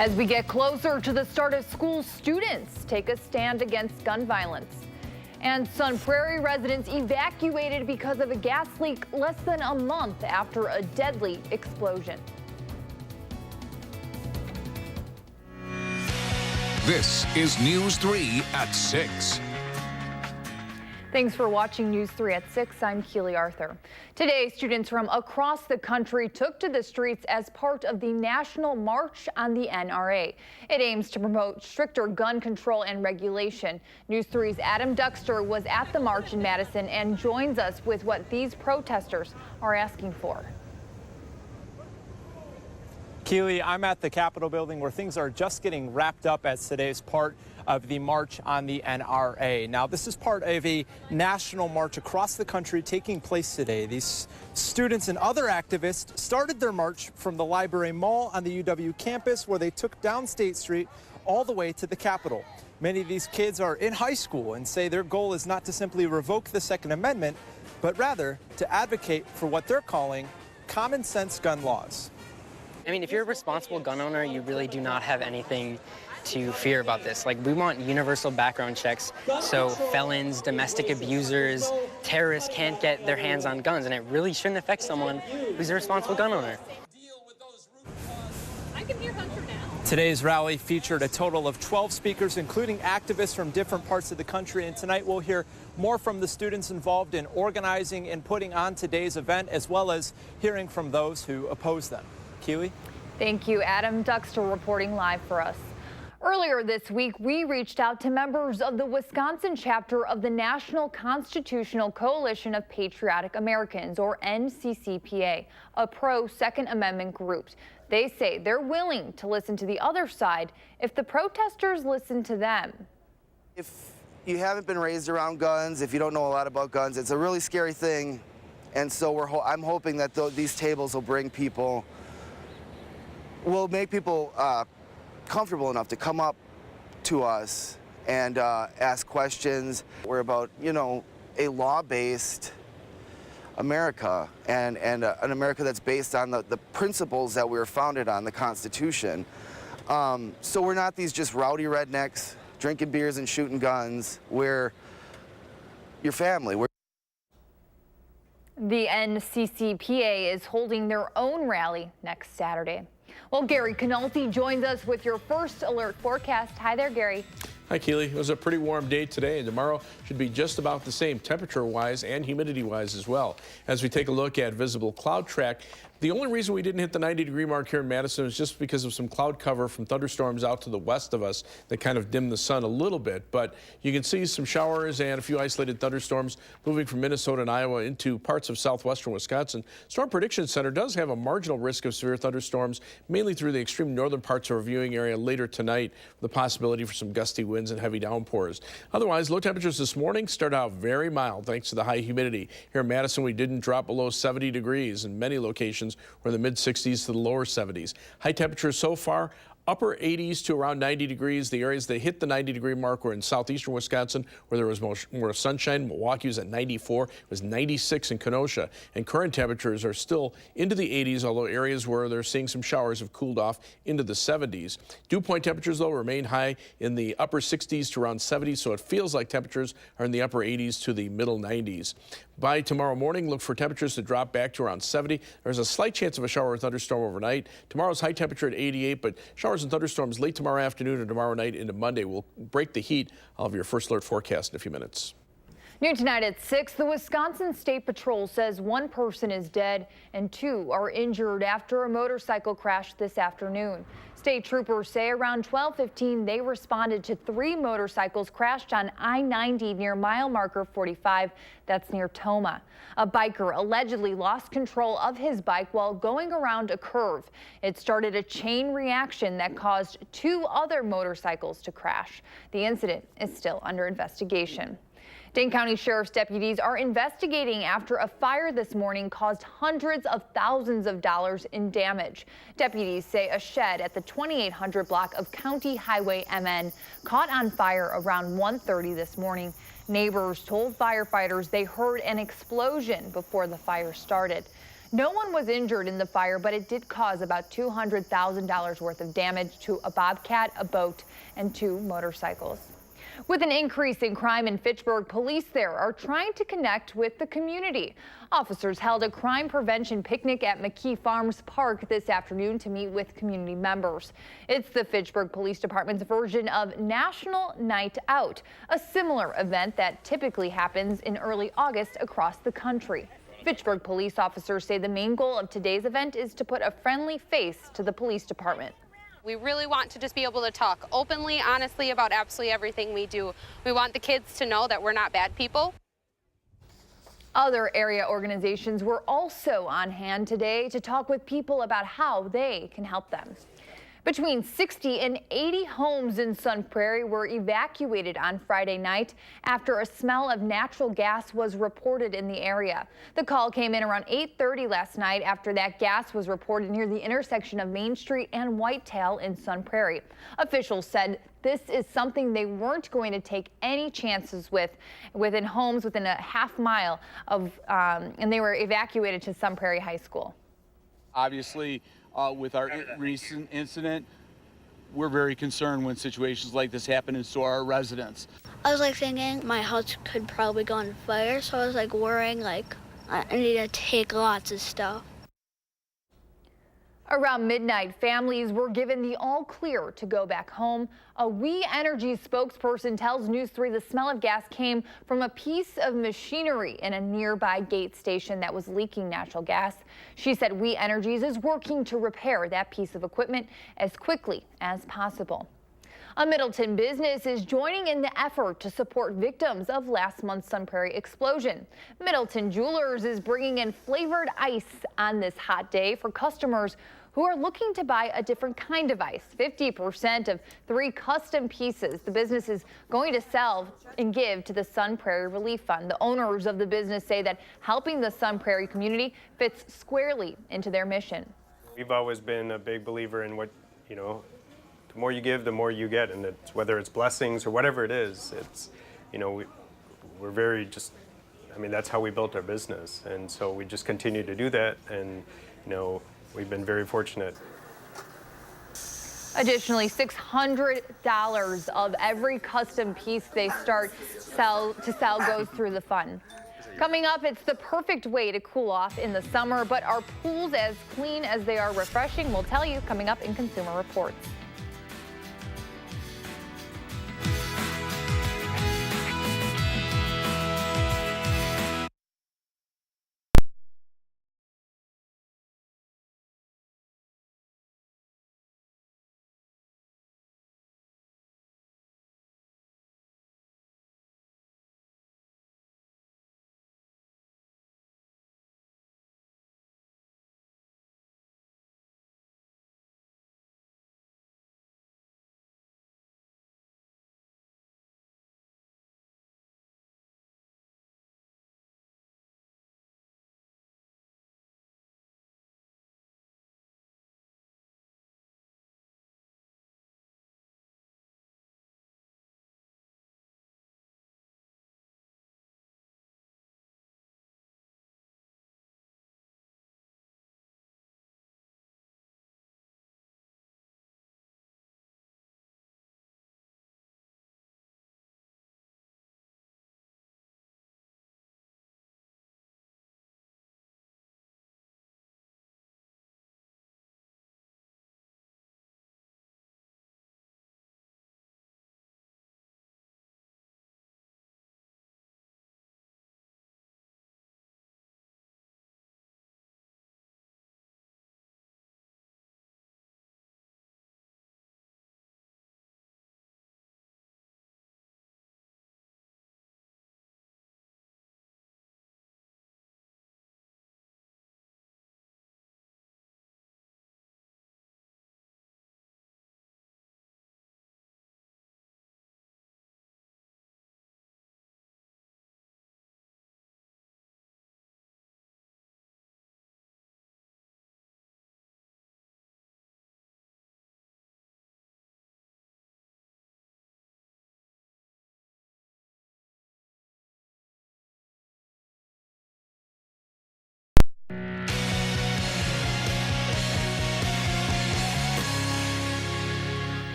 As we get closer to the start of school, students take a stand against gun violence. And Sun Prairie residents evacuated because of a gas leak less than a month after a deadly explosion. This is News 3 at 6. Thanks for watching News 3 at 6. I'm Keely Arthur. Today, students from across the country took to the streets as part of the National March on the NRA. It aims to promote stricter gun control and regulation. News 3's Adam Duxter was at the march in Madison and joins us with what these protesters are asking for. Keely, I'm at the Capitol building where things are just getting wrapped up as today's part of the March on the NRA. Now, this is part of a national march across the country taking place today. These students and other activists started their march from the Library Mall on the UW campus, where they took down State Street all the way to the Capitol. Many of these kids are in high school and say their goal is not to simply revoke the Second Amendment, but rather to advocate for what they're calling common sense gun laws. I mean, if you're a responsible gun owner, you really do not have anything to fear about this. Like, we want universal background checks so felons, domestic abusers, terrorists can't get their hands on guns, and it really shouldn't affect someone who's a responsible gun owner. I can hear Hunter now. Today's rally featured a total of 12 speakers, including activists from different parts of the country, and tonight we'll hear more from the students involved in organizing and putting on today's event, as well as hearing from those who oppose them. Keely? Thank you, Adam Duxter, reporting live for us. Earlier this week, we reached out to members of the Wisconsin chapter of the National Constitutional Coalition of Patriotic Americans, or NCCPA, a pro-Second Amendment group. They say they're willing to listen to the other side if the protesters listen to them. If you haven't been raised around guns, if you don't know a lot about guns, it's a really scary thing. And so I'm hoping that these tables will bring people, will make people comfortable enough to come up to us and ask questions. We're about, a law-based America and an America that's based on the principles that we were founded on, the Constitution. So we're not these just rowdy rednecks drinking beers and shooting guns. We're your family. The NCCPA is holding their own rally next Saturday. Well, Gary Canalti joins us with your first alert forecast. Hi there, Gary. Hi, Keely. It was a pretty warm day today, and tomorrow should be just about the same temperature-wise and humidity-wise as well. As we take a look at visible cloud track, the only reason we didn't hit the 90-degree mark here in Madison is just because of some cloud cover from thunderstorms out to the west of us that kind of dimmed the sun a little bit. But you can see some showers and a few isolated thunderstorms moving from Minnesota and Iowa into parts of southwestern Wisconsin. Storm Prediction Center does have a marginal risk of severe thunderstorms, mainly through the extreme northern parts of our viewing area later tonight, with the possibility for some gusty winds and heavy downpours. Otherwise, low temperatures this morning start out very mild thanks to the high humidity. Here in Madison, we didn't drop below 70 degrees in many locations. We're in the mid-60s to the lower 70s. High temperatures so far, upper 80s to around 90 degrees. The areas that hit the 90-degree mark were in southeastern Wisconsin, where there was more sunshine. Milwaukee was at 94. It was 96 in Kenosha. And current temperatures are still into the 80s, although areas where they're seeing some showers have cooled off into the 70s. Dew point temperatures, though, remain high in the upper 60s to around 70, so it feels like temperatures are in the upper 80s to the middle 90s. By tomorrow morning, look for temperatures to drop back to around 70. There's a slight chance of a shower or thunderstorm overnight. Tomorrow's high temperature at 88, but showers and thunderstorms late tomorrow afternoon and tomorrow night into Monday will break the heat. I'll have your first alert forecast in a few minutes. New tonight at 6, the Wisconsin State Patrol says one person is dead and 2 are injured after a motorcycle crash this afternoon. State troopers say around 12:15 they responded to 3 motorcycles crashed on I-90 near mile marker 45. That's near Toma. A biker allegedly lost control of his bike while going around a curve. It started a chain reaction that caused 2 other motorcycles to crash. The incident is still under investigation. Dane County Sheriff's deputies are investigating after a fire this morning caused hundreds of thousands of dollars in damage. Deputies say a shed at the 2800 block of County Highway MN caught on fire around 1:30 this morning. Neighbors told firefighters they heard an explosion before the fire started. No one was injured in the fire, but it did cause about $200,000 worth of damage to a bobcat, a boat, and 2 motorcycles. With an increase in crime in Fitchburg, police there are trying to connect with the community. Officers held a crime prevention picnic at McKee Farms Park this afternoon to meet with community members. It's the Fitchburg Police Department's version of National Night Out, a similar event that typically happens in early August across the country. Fitchburg police officers say the main goal of today's event is to put a friendly face to the police department. We really want to just be able to talk openly, honestly about absolutely everything we do. We want the kids to know that we're not bad people. Other area organizations were also on hand today to talk with people about how they can help them. Between 60 and 80 homes in Sun Prairie were evacuated on Friday night after a smell of natural gas was reported in the area. The call came in around 8:30 last night after that gas was reported near the intersection of Main Street and Whitetail in Sun Prairie. Officials said this is something they weren't going to take any chances with within homes within a half mile of, and they were evacuated to Sun Prairie High School. Obviously, with our recent incident, we're very concerned when situations like this happen, and so are our residents. I was thinking my house could probably go on fire, so I was worrying I need to take lots of stuff. Around midnight, families were given the all clear to go back home. A We Energy spokesperson tells News 3 the smell of gas came from a piece of machinery in a nearby gate station that was leaking natural gas. She said We Energies is working to repair that piece of equipment as quickly as possible. A Middleton business is joining in the effort to support victims of last month's Sun Prairie explosion. Middleton Jewelers is bringing in flavored ice on this hot day for customers who are looking to buy a different kind of ice. 50% of 3 custom pieces the business is going to sell and give to the Sun Prairie Relief Fund. The owners of the business say that helping the Sun Prairie community fits squarely into their mission. We've always been a big believer in what, the more you give, the more you get, and it's, whether it's blessings or whatever it is, it's, we're very just, that's how we built our business, and so we just continue to do that, and we've been very fortunate. Additionally, $600 of every custom piece they sell goes through the fund. Coming up, it's the perfect way to cool off in the summer, but are pools as clean as they are refreshing? We'll tell you coming up in Consumer Reports.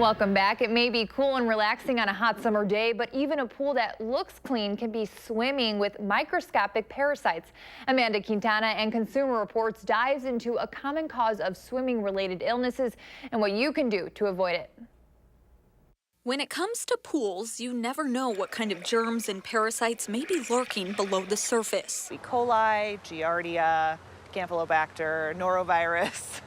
Welcome back. It may be cool and relaxing on a hot summer day, but even a pool that looks clean can be swimming with microscopic parasites. Amanda Quintana and Consumer Reports dives into a common cause of swimming-related illnesses and what you can do to avoid it. When it comes to pools, you never know what kind of germs and parasites may be lurking below the surface. E. coli, Giardia, Campylobacter, norovirus.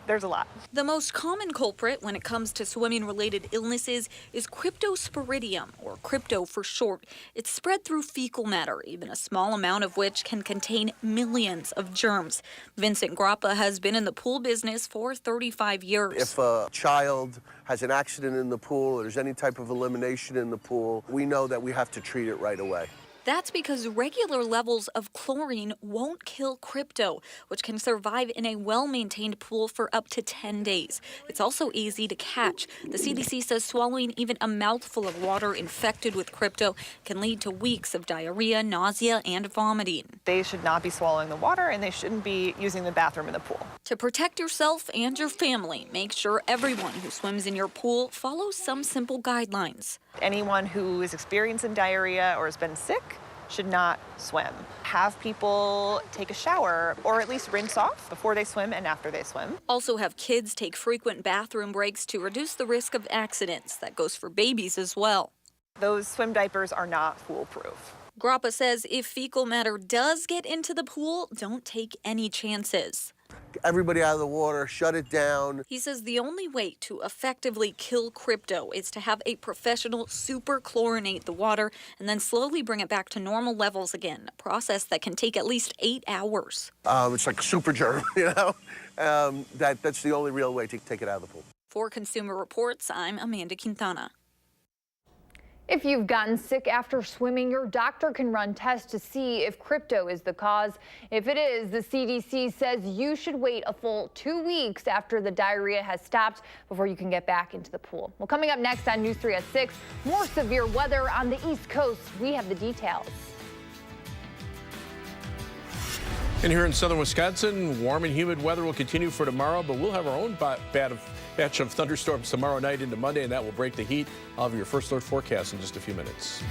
There's a lot. The most common culprit when it comes to swimming-related illnesses is Cryptosporidium, or crypto for short. It's spread through fecal matter, even a small amount of which can contain millions of germs. Vincent Grappa has been in the pool business for 35 years. If a child has an accident in the pool or there's any type of elimination in the pool, we know that we have to treat it right away. That's because regular levels of chlorine won't kill crypto, which can survive in a well-maintained pool for up to 10 days. It's also easy to catch. The CDC says swallowing even a mouthful of water infected with crypto can lead to weeks of diarrhea, nausea, and vomiting. They should not be swallowing the water, and they shouldn't be using the bathroom in the pool. To protect yourself and your family, make sure everyone who swims in your pool follows some simple guidelines. Anyone who is experiencing diarrhea or has been sick should not swim. Have people take a shower or at least rinse off before they swim and after they swim. Also have kids take frequent bathroom breaks to reduce the risk of accidents. That goes for babies as well. Those swim diapers are not foolproof. Grappa says if fecal matter does get into the pool, don't take any chances. Everybody out of the water, shut it down. He says the only way to effectively kill crypto is to have a professional super chlorinate the water and then slowly bring it back to normal levels again, a process that can take at least 8 hours. It's like a super germ, you know? That's the only real way to take it out of the pool. For Consumer Reports, I'm Amanda Quintana. If you've gotten sick after swimming, your doctor can run tests to see if crypto is the cause. If it is, the CDC says you should wait a full 2 weeks after the diarrhea has stopped before you can get back into the pool. Well, coming up next on News 3 at 6, more severe weather on the East Coast. We have the details. And here in southern Wisconsin, warm and humid weather will continue for tomorrow, but we'll have our own batch of thunderstorms tomorrow night into Monday, and that will break the heat of your First Alert forecast in just a few minutes.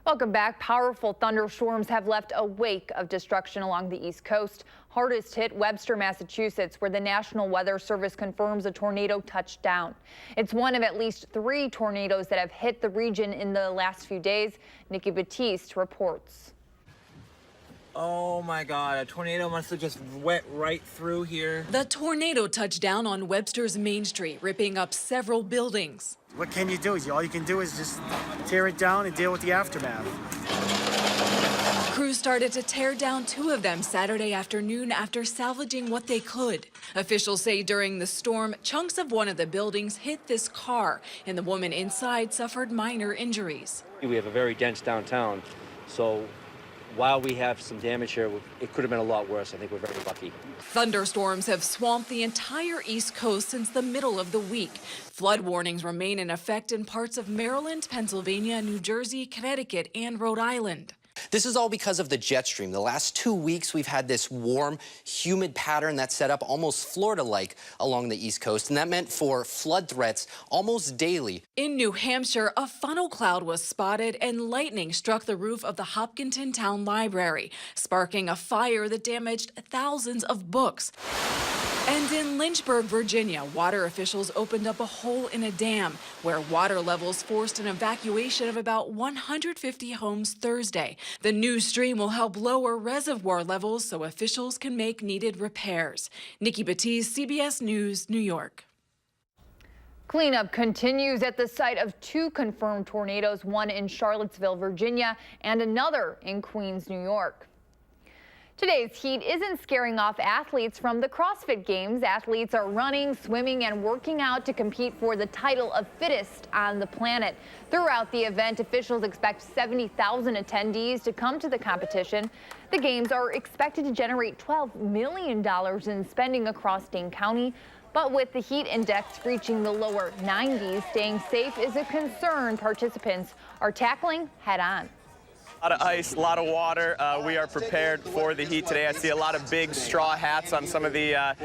Welcome back. Powerful thunderstorms have left a wake of destruction along the East Coast. Hardest hit Webster, Massachusetts, where the National Weather Service confirms a tornado touched down. It's one of at least 3 tornadoes that have hit the region in the last few days. Nikki Batiste reports. Oh my God, a tornado must have just went right through here. The tornado touched down on Webster's Main Street, ripping up several buildings. What can you do? All you can do is just tear it down and deal with the aftermath. Crews started to tear down 2 of them Saturday afternoon after salvaging what they could. Officials say during the storm, chunks of one of the buildings hit this car, and the woman inside suffered minor injuries. We have a very dense downtown, so while we have some damage here, it could have been a lot worse. I think we're very lucky. Thunderstorms have swamped the entire East Coast since the middle of the week. Flood warnings remain in effect in parts of Maryland, Pennsylvania, New Jersey, Connecticut, and Rhode Island. This is all because of the jet stream. The last 2 weeks, we've had this warm, humid pattern that set up almost Florida-like along the East Coast, and that meant for flood threats almost daily. In New Hampshire, a funnel cloud was spotted and lightning struck the roof of the Hopkinton Town Library, sparking a fire that damaged thousands of books. And in Lynchburg, Virginia, water officials opened up a hole in a dam where water levels forced an evacuation of about 150 homes Thursday. The new stream will help lower reservoir levels so officials can make needed repairs. Nikki Batiste, CBS News, New York. Cleanup continues at the site of 2 confirmed tornadoes, one in Charlottesville, Virginia, and another in Queens, New York. Today's heat isn't scaring off athletes from the CrossFit Games. Athletes are running, swimming, and working out to compete for the title of fittest on the planet. Throughout the event, officials expect 70,000 attendees to come to the competition. The games are expected to generate $12 million in spending across Dane County. But with the heat index reaching the lower 90s, staying safe is a concern participants are tackling head on. A lot of ice, a lot of water. We are prepared for the heat today. I see a lot of big straw hats on some of the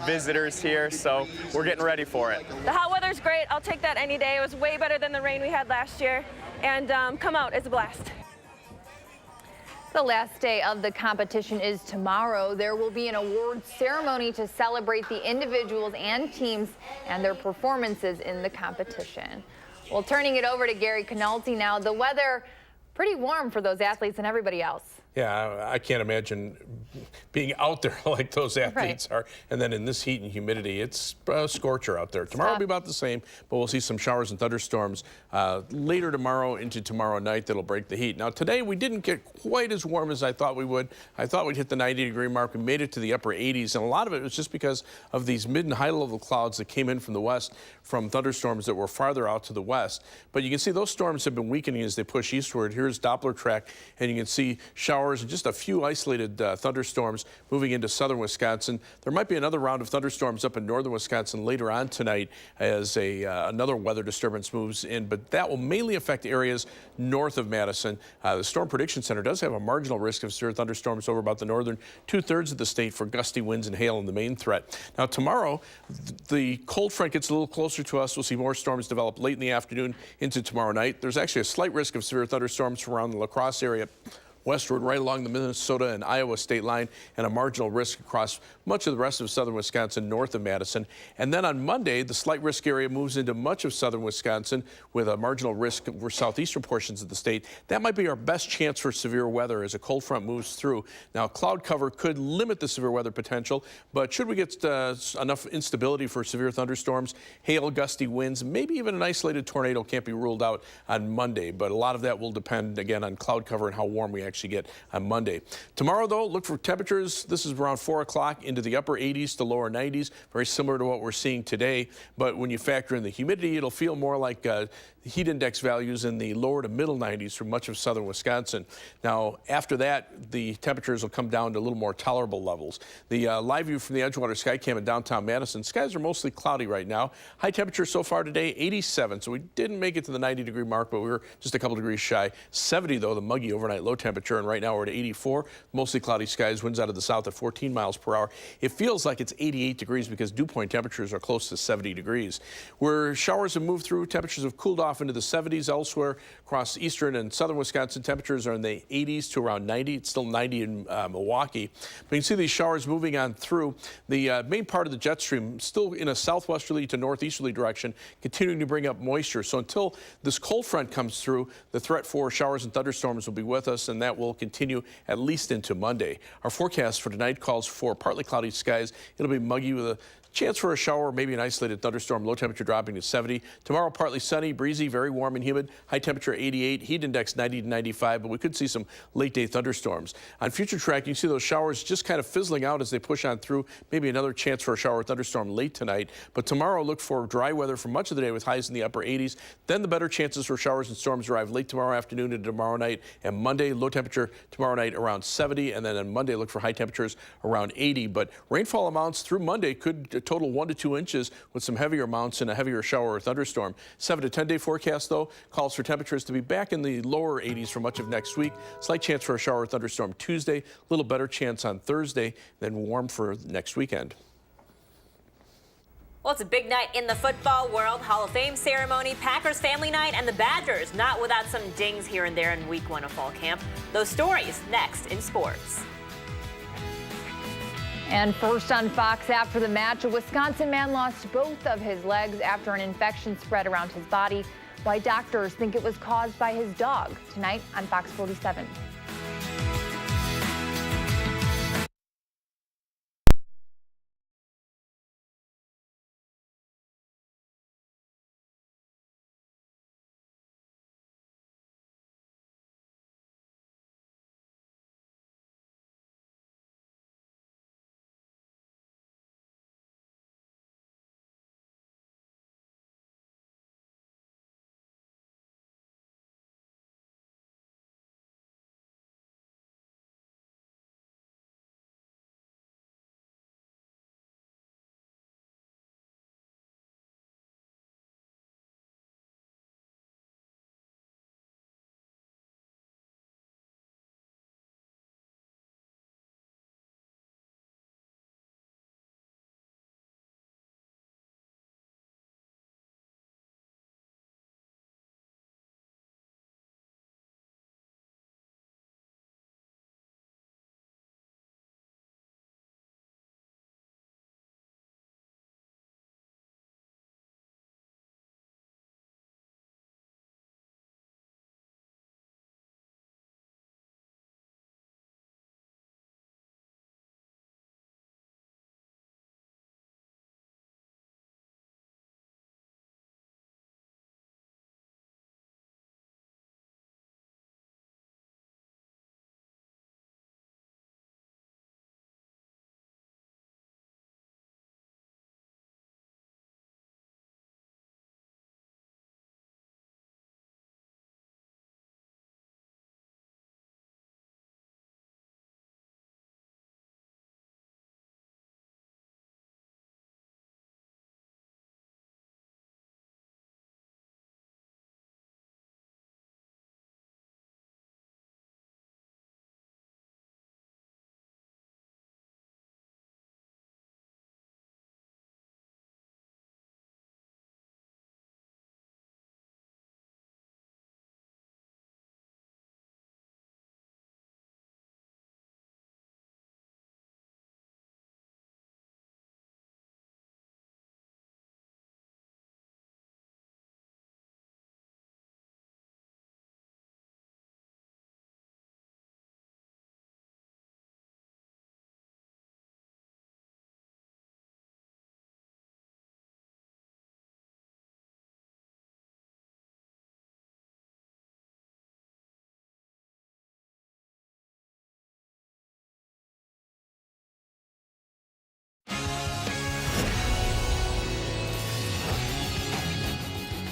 visitors here, so we're getting ready for it. The hot weather's great. I'll take that any day. It was way better than the rain we had last year. And come out, it's a blast. The last day of the competition is tomorrow. There will be an awards ceremony to celebrate the individuals and teams and their performances in the competition. Well, turning it over to Gary Canalti now. The weather pretty warm for those athletes and everybody else. Yeah, I can't imagine being out there like those athletes are. And then in this heat and humidity, it's a scorcher out there. Tomorrow will be about the same, but we'll see some showers and thunderstorms later tomorrow into tomorrow night that'll break the heat. Now, today we didn't get quite as warm as I thought we would. I thought we'd hit the 90-degree mark. We made it to the upper 80s, and a lot of it was just because of these mid and high-level clouds that came in from the west from thunderstorms that were farther out to the west. But you can see those storms have been weakening as they push eastward. Here's Doppler track, and you can see showers and just a few isolated thunderstorms moving into southern Wisconsin. There might be another round of thunderstorms up in northern Wisconsin later on tonight as another weather disturbance moves in, but that will mainly affect areas north of Madison. The Storm Prediction Center does have a marginal risk of severe thunderstorms over about the northern 2/3 of the state for gusty winds and hail in the main threat. Now tomorrow, the cold front gets a little closer to us. We'll see more storms develop late in the afternoon into tomorrow night. There's actually a slight risk of severe thunderstorms around the La Crosse area westward right along the Minnesota and Iowa state line, and a marginal risk across much of the rest of southern Wisconsin north of Madison. And then on Monday, the slight risk area moves into much of southern Wisconsin with a marginal risk for southeastern portions of the state. That might be our best chance for severe weather as a cold front moves through. Now, cloud cover could limit the severe weather potential, but should we get enough instability for severe thunderstorms, hail, gusty winds, maybe even an isolated tornado can't be ruled out on Monday. But a lot of that will depend, again, on cloud cover and how warm we actually get on Monday. Tomorrow, though, look for temperatures. This is around 4 o'clock into the upper 80s to lower 90s, very similar to what we're seeing today. But when you factor in the humidity, it'll feel more like heat index values in the lower to middle 90s for much of southern Wisconsin. Now, after that, the temperatures will come down to a little more tolerable levels. The live view from the Edgewater Skycam in downtown Madison, skies are mostly cloudy right now. High temperature so far today, 87. So we didn't make it to the 90-degree mark, but we were just a couple degrees shy. 70, though, the muggy overnight low temperature. temperature, and right now we're at 84. Mostly cloudy skies, winds out of the south at 14 miles per hour. It feels like it's 88 degrees because dew point temperatures are close to 70 degrees. Where showers have moved through, temperatures have cooled off into the 70s elsewhere across eastern and southern Wisconsin. Temperatures are in the 80s to around 90. It's still 90 in Milwaukee. But you can see these showers moving on through. The main part of the jet stream still in a southwesterly to northeasterly direction, continuing to bring up moisture. So until this cold front comes through, the threat for showers and thunderstorms will be with us, and that will continue at least into Monday. Our forecast for tonight calls for partly cloudy skies. It'll be muggy with a chance for a shower, maybe an isolated thunderstorm. Low temperature dropping to 70. Tomorrow, partly sunny, breezy, very warm and humid. High temperature 88. Heat index 90 to 95, but we could see some late day thunderstorms. On future track, you see those showers just kind of fizzling out as they push on through. Maybe another chance for a shower or thunderstorm late tonight. But tomorrow, look for dry weather for much of the day with highs in the upper 80s. Then the better chances for showers and storms arrive late tomorrow afternoon into tomorrow night. And Monday, low temperature tomorrow night around 70. And then on Monday, look for high temperatures around 80. But rainfall amounts through Monday could total 1 to 2 inches with some heavier amounts and a heavier shower or thunderstorm. 7 to 10 day forecast, though, calls for temperatures to be back in the lower 80s for much of next week. Slight chance for a shower or thunderstorm Tuesday, a little better chance on Thursday, then warm for next weekend. Well, it's a big night in the football world. Hall of Fame ceremony, Packers family night, and the Badgers not without some dings here and there in week 1 of fall camp. Those stories next in sports. And first on Fox after the match, a Wisconsin man lost both of his legs after an infection spread around his body. Why doctors think it was caused by his dog. Tonight on Fox 47.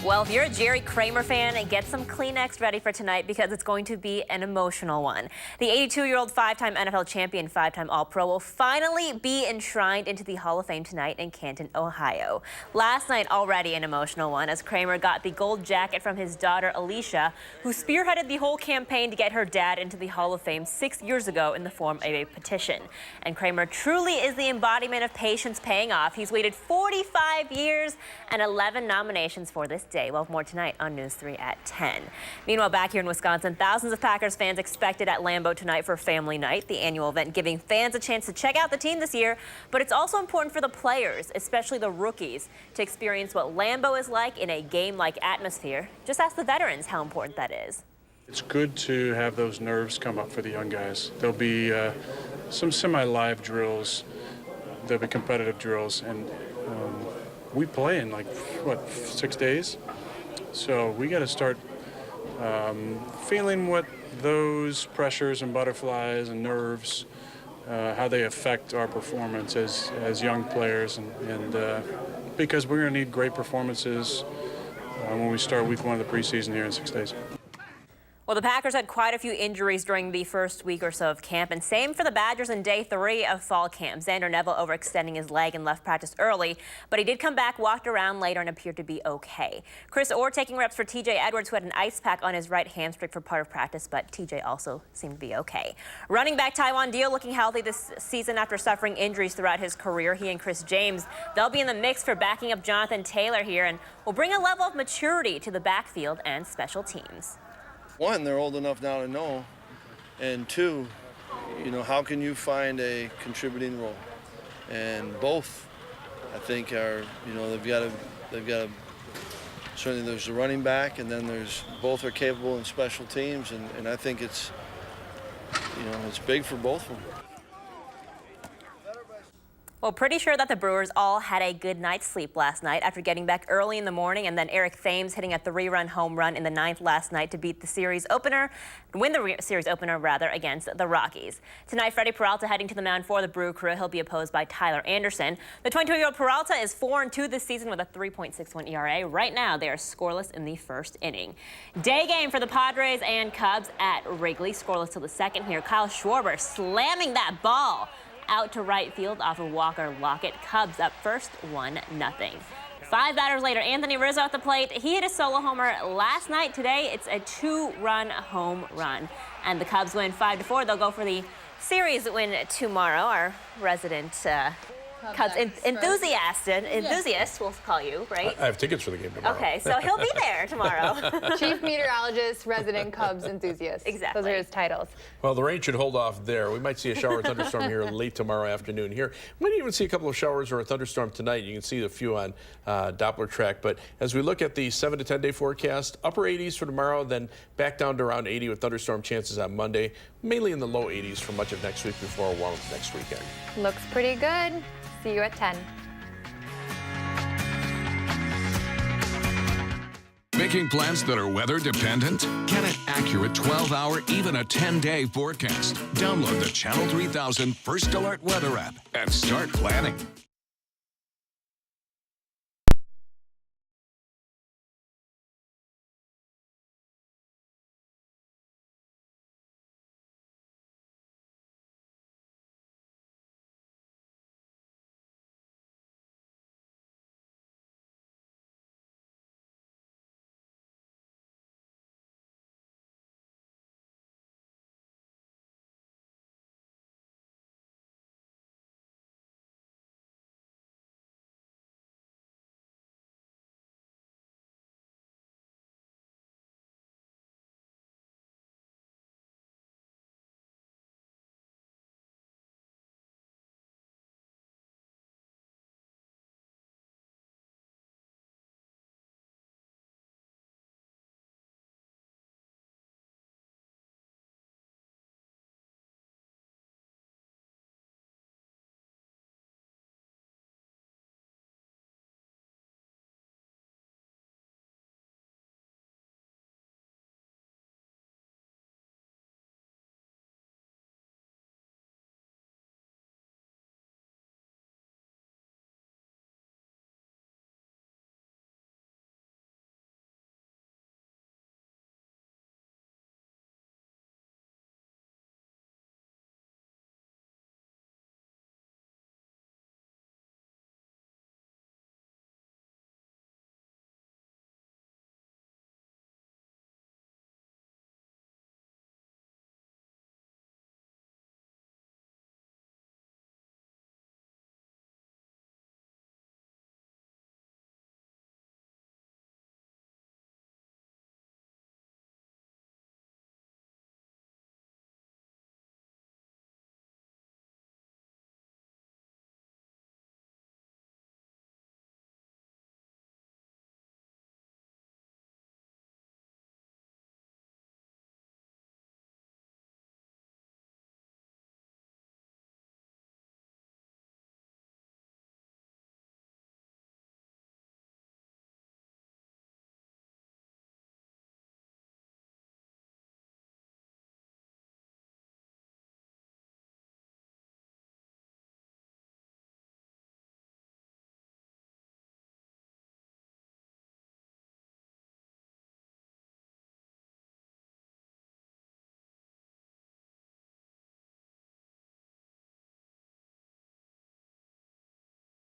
Well, if you're a Jerry Kramer fan, get some Kleenex ready for tonight because it's going to be an emotional one. The 82-year-old five-time NFL champion, five-time All-Pro will finally be enshrined into the Hall of Fame tonight in Canton, Ohio. Last night, already an emotional one, as Kramer got the gold jacket from his daughter, Alicia, who spearheaded the whole campaign to get her dad into the Hall of Fame 6 years ago in the form of a petition. And Kramer truly is the embodiment of patience paying off. He's waited 45 years and 11 nominations for this day. We'll have more tonight on News 3 at 10. Meanwhile, back here in Wisconsin, thousands of Packers fans expected at Lambeau tonight for Family Night, the annual event giving fans a chance to check out the team this year. But it's also important for the players, especially the rookies, to experience what Lambeau is like in a game-like atmosphere. Just ask the veterans how important that is. It's good to have those nerves come up for the young guys. There'll be some semi-live drills. There'll be competitive drills, and we play in like, what, 6 days? So we got to start feeling what those pressures and butterflies and nerves, how they affect our performance as young players, and because we're going to need great performances when we start week 1 of the preseason here in 6 days. Well, the Packers had quite a few injuries during the first week or so of camp, and same for the Badgers in day 3 of fall camp. Xander Neville overextending his leg and left practice early, but he did come back, walked around later, and appeared to be okay. Chris Orr taking reps for TJ Edwards, who had an ice pack on his right hamstring for part of practice, but TJ also seemed to be okay. Running back Tywan Deal looking healthy this season after suffering injuries throughout his career. He and Chris James, they'll be in the mix for backing up Jonathan Taylor here, and will bring a level of maturity to the backfield and special teams. One, they're old enough now to know, and two, you know, how can you find a contributing role? And both, I think, are, you know, they've got to. Certainly, there's the running back, and then both are capable in special teams, and I think it's, you know, it's big for both of them. Well, pretty sure that the Brewers all had a good night's sleep last night after getting back early in the morning, and then Eric Thames hitting a 3-run home run in the 9th last night to beat the series opener, win the series opener rather, against the Rockies. Tonight, Freddie Peralta heading to the mound for the Brew Crew. He'll be opposed by Tyler Anderson. The 22-year-old Peralta is 4-2 this season with a 3.61 ERA. Right now, they are scoreless in the first inning. Day game for the Padres and Cubs at Wrigley. Scoreless till the second here. Kyle Schwarber slamming that ball out to right field off of Walker Lockett. Cubs up first, 1-0. 5 batters later, Anthony Rizzo at the plate. He hit a solo homer last night. Today, it's a 2-run home run. And the Cubs win 5-4. They'll go for the series win tomorrow. Our resident Cubs enthusiast, we'll call you, right? I have tickets for the game tomorrow. Okay, so he'll be there tomorrow. Chief meteorologist, resident Cubs enthusiast. Exactly. Those are his titles. Well, the rain should hold off there. We might see a shower or thunderstorm here late tomorrow afternoon here. We might even see a couple of showers or a thunderstorm tonight. You can see a few on Doppler track. But as we look at the 7 to 10 day forecast, upper 80s for tomorrow, then back down to around 80 with thunderstorm chances on Monday, mainly in the low 80s for much of next week before a warm up next weekend. Looks pretty good. See you at 10. Making plans that are weather dependent? Get an accurate 12-hour, even a 10-day forecast. Download the Channel 3000 First Alert Weather app and start planning.